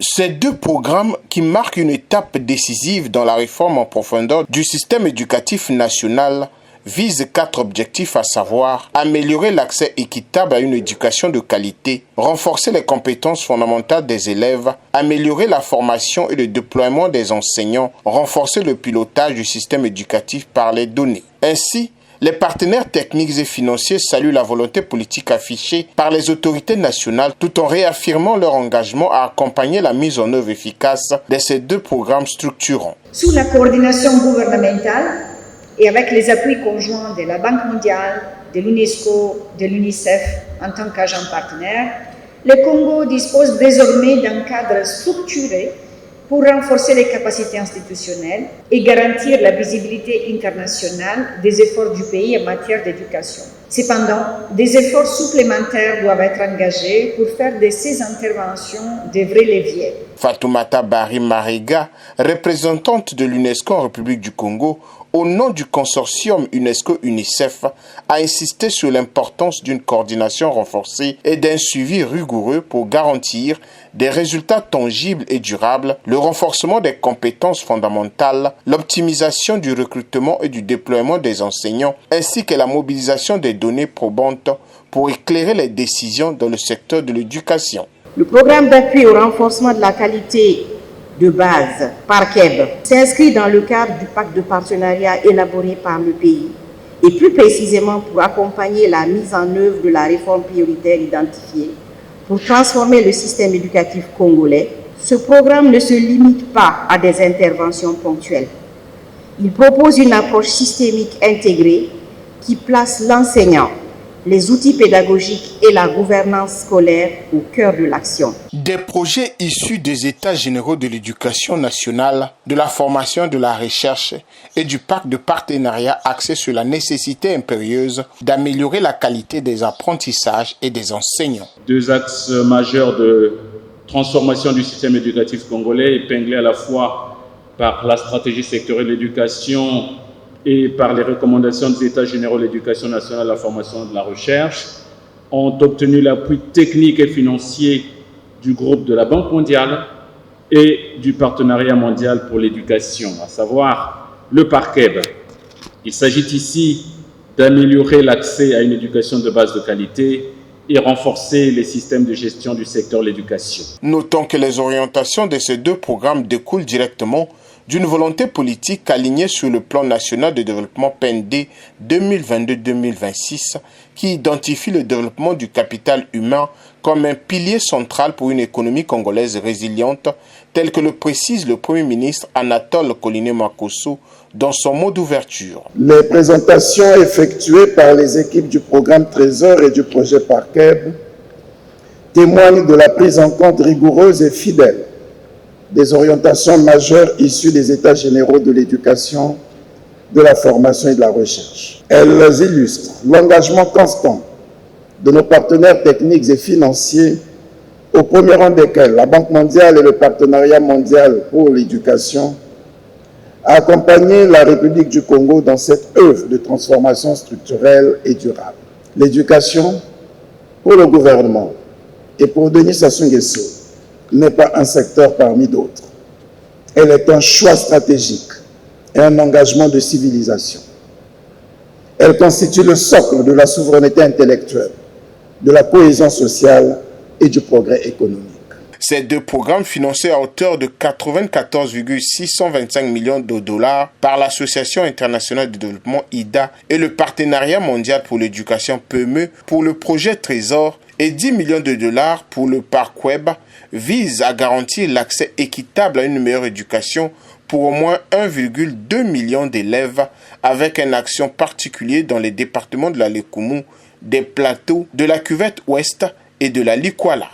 Ces deux programmes qui marquent une étape décisive dans la réforme en profondeur du système éducatif national visent 4 objectifs, à savoir améliorer l'accès équitable à une éducation de qualité, renforcer les compétences fondamentales des élèves, améliorer la formation et le déploiement des enseignants, renforcer le pilotage du système éducatif par les données. Ainsi, les partenaires techniques et financiers saluent la volonté politique affichée par les autorités nationales tout en réaffirmant leur engagement à accompagner la mise en œuvre efficace de ces deux programmes structurants. Sous la coordination gouvernementale et avec les appuis conjoints de la Banque mondiale, de l'UNESCO, de l'UNICEF en tant qu'agent partenaire, le Congo dispose désormais d'un cadre structuré pour renforcer les capacités institutionnelles et garantir la visibilité internationale des efforts du pays en matière d'éducation. Cependant, des efforts supplémentaires doivent être engagés pour faire de ces interventions de vrais leviers. Fatoumata Bari Mariga, représentante de l'UNESCO en République du Congo, au nom du consortium UNESCO-UNICEF, a insisté sur l'importance d'une coordination renforcée et d'un suivi rigoureux pour garantir des résultats tangibles et durables, le renforcement des compétences fondamentales, l'optimisation du recrutement et du déploiement des enseignants, ainsi que la mobilisation des données probantes pour éclairer les décisions dans le secteur de l'éducation. Le programme d'appui au renforcement de la qualité de base, PARKEB, s'inscrit dans le cadre du pacte de partenariat élaboré par le pays et plus précisément pour accompagner la mise en œuvre de la réforme prioritaire identifiée pour transformer le système éducatif congolais. Ce programme ne se limite pas à des interventions ponctuelles. Il propose une approche systémique intégrée qui place l'enseignant, les outils pédagogiques et la gouvernance scolaire au cœur de l'action. Des projets issus des États généraux de l'éducation nationale, de la formation, de la recherche et du pacte de partenariat axé sur la nécessité impérieuse d'améliorer la qualité des apprentissages et des enseignants. 2 axes majeurs de transformation du système éducatif congolais, épinglés à la fois par la stratégie sectorielle de l'éducation et par les recommandations des États généraux de l'éducation nationale, de la formation et de la recherche, ont obtenu l'appui technique et financier du groupe de la Banque mondiale et du Partenariat mondial pour l'éducation, à savoir le PARKEB. Il s'agit ici d'améliorer l'accès à une éducation de base de qualité et renforcer les systèmes de gestion du secteur de l'éducation. Notons que les orientations de ces deux programmes découlent directement d'une volonté politique alignée sur le plan national de développement PND 2022-2026 qui identifie le développement du capital humain comme un pilier central pour une économie congolaise résiliente, tel que le précise le Premier ministre Anatole Koliné-Makosso dans son mot d'ouverture. Les présentations effectuées par les équipes du programme Trésor et du projet PARKEB témoignent de la prise en compte rigoureuse et fidèle des orientations majeures issues des États généraux de l'éducation, de la formation et de la recherche. Elles illustrent l'engagement constant de nos partenaires techniques et financiers, au premier rang desquels la Banque mondiale et le Partenariat mondial pour l'éducation, à accompagner la République du Congo dans cette œuvre de transformation structurelle et durable. L'éducation, pour le gouvernement et pour Denis Sassou Nguesso, n'est pas un secteur parmi d'autres. Elle est un choix stratégique et un engagement de civilisation. Elle constitue le socle de la souveraineté intellectuelle, de la cohésion sociale et du progrès économique. Ces deux programmes financés à hauteur de 94,625 millions de dollars par l'Association internationale de développement IDA et le Partenariat mondial pour l'éducation PME pour le projet Trésor et 10 millions de dollars pour le PARKEB visent à garantir l'accès équitable à une meilleure éducation pour au moins 1,2 million d'élèves avec un action particulier dans les départements de la Lekumu, des Plateaux, de la Cuvette Ouest et de la Likwala.